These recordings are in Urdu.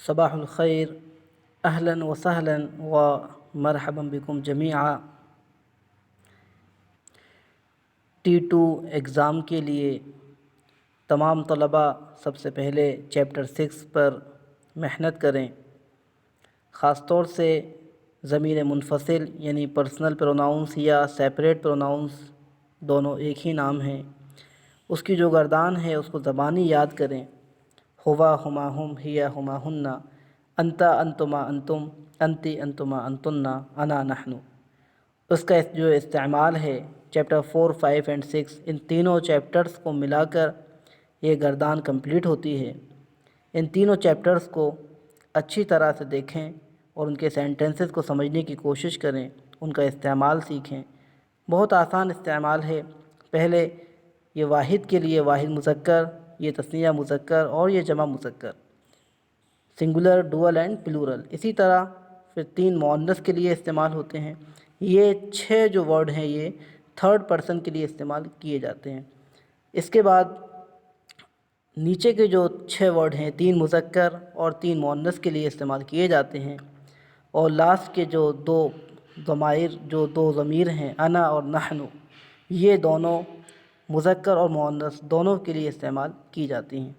صباح الخیر، اہلا وسہلا و مرحبا بکم جمیعا۔ T2 ایگزام کے لیے تمام طلباء سب سے پہلے چیپٹر 6 پر محنت کریں۔ خاص طور سے ضمیر منفصل یعنی پرسنل پروناؤنس یا سیپریٹ پروناؤنس، دونوں ایک ہی نام ہیں، اس کی جو گردان ہے اس کو زبانی یاد کریں۔ ہوا ہما ہم، ہیا ہما ہننا، انتا انتما انتم، انتی انتما انتن، انا نحن۔ اس کا جو استعمال ہے چیپٹر 4، 5 اور 6، ان تینوں چیپٹرز کو ملا کر یہ گردان کمپلیٹ ہوتی ہے۔ ان تینوں چیپٹرز کو اچھی طرح سے دیکھیں اور ان کے سینٹنسز کو سمجھنے کی کوشش کریں، ان کا استعمال سیکھیں۔ بہت آسان استعمال ہے۔ پہلے یہ واحد کے لیے واحد مذکر، یہ تثنیہ مذکر اور یہ جمع مذکر، سنگولر، ڈوئل اینڈ پلورل۔ اسی طرح پھر 3 مؤنث کے لیے استعمال ہوتے ہیں۔ یہ 6 جو ورڈ ہیں یہ تھرڈ پرسن کے لیے استعمال کیے جاتے ہیں۔ اس کے بعد نیچے کے جو 6 ورڈ ہیں 3 مذکر اور 3 مؤنث کے لیے استعمال کیے جاتے ہیں، اور لاسٹ کے جو 2 ضمیر ہیں انا اور نحن، یہ دونوں مذکر اور مؤنث دونوں کے لیے استعمال کی جاتی ہیں۔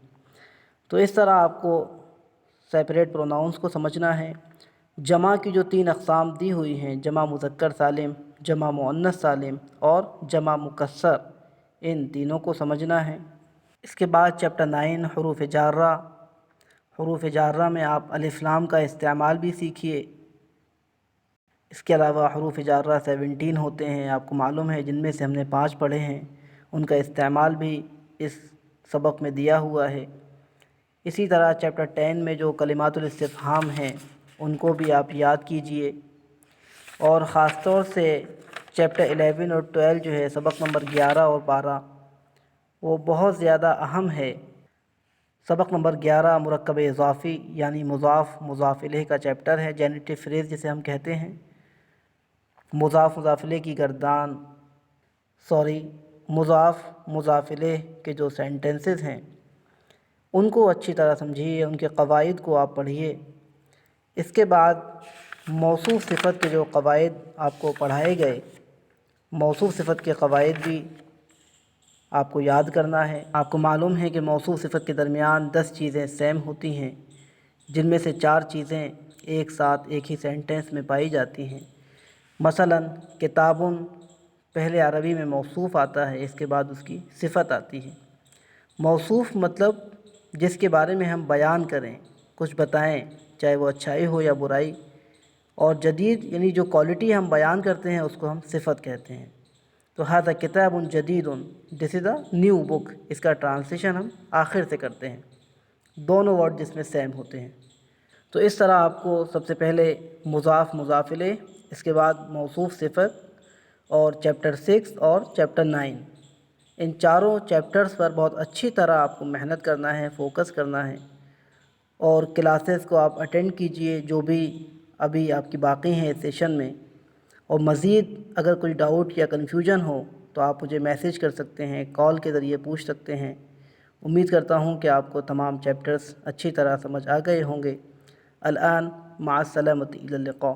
تو اس طرح آپ کو سیپریٹ پروناؤنس کو سمجھنا ہے۔ جمع کی جو 3 اقسام دی ہوئی ہیں، جمع مذکر سالم، جمع مؤنث سالم اور جمع مکسر، ان تینوں کو سمجھنا ہے۔ اس کے بعد چیپٹر 9 حروف جارہ۔ حروف جارہ میں آپ الف لام کا استعمال بھی سیکھیے۔ اس کے علاوہ حروف جارہ 17 ہوتے ہیں، آپ کو معلوم ہے، جن میں سے ہم نے 5 پڑھے ہیں، ان کا استعمال بھی اس سبق میں دیا ہوا ہے۔ اسی طرح چیپٹر 10 میں جو کلمات الاستفہام ہیں ان کو بھی آپ یاد کیجئے، اور خاص طور سے چیپٹر 11 اور 12 جو ہے سبق نمبر 11 اور 12، وہ بہت زیادہ اہم ہے۔ سبق نمبر 11 مرکب اضافی یعنی مضاف مضاف الیہ کا چیپٹر ہے، جینیٹو فریز جسے ہم کہتے ہیں۔ مضاف مضاف الیہ کی گردان، مضاف مضاف الیہ کے جو سینٹنسز ہیں ان کو اچھی طرح سمجھیے، ان کے قواعد کو آپ پڑھیے۔ اس کے بعد موصوف صفت کے جو قواعد آپ کو پڑھائے گئے، موصوف صفت کے قواعد بھی آپ کو یاد کرنا ہے۔ آپ کو معلوم ہے کہ موصوف صفت کے درمیان 10 چیزیں سیم ہوتی ہیں، جن میں سے 4 چیزیں ایک ساتھ ایک ہی سینٹنس میں پائی جاتی ہیں۔ مثلا کتابٌ پہلے عربی میں موصوف آتا ہے، اس کے بعد اس کی صفت آتی ہے۔ موصوف مطلب جس کے بارے میں ہم بیان کریں، کچھ بتائیں، چاہے وہ اچھائی ہو یا برائی، اور جدید یعنی جو کوالٹی ہم بیان کرتے ہیں اس کو ہم صفت کہتے ہیں۔ تو ھذا کتاب جدید، دس از اے نیو بک، اس کا ٹرانسلیشن ہم آخر سے کرتے ہیں، دونوں ورڈ جس میں سیم ہوتے ہیں۔ تو اس طرح آپ کو سب سے پہلے مضاف مضاف الیہ، اس کے بعد موصوف صفت، اور چیپٹر 6 اور چیپٹر 9، ان چاروں چیپٹرز پر بہت اچھی طرح آپ کو محنت کرنا ہے، فوکس کرنا ہے، اور کلاسز کو آپ اٹینڈ کیجئے جو بھی ابھی آپ کی باقی ہیں اس سیشن میں۔ اور مزید اگر کوئی ڈاؤٹ یا کنفیوژن ہو تو آپ مجھے میسیج کر سکتے ہیں، کال کے ذریعے پوچھ سکتے ہیں۔ امید کرتا ہوں کہ آپ کو تمام چیپٹرز اچھی طرح سمجھ آ گئے ہوں گے۔ الآن مع السلامة، إلى اللقاء۔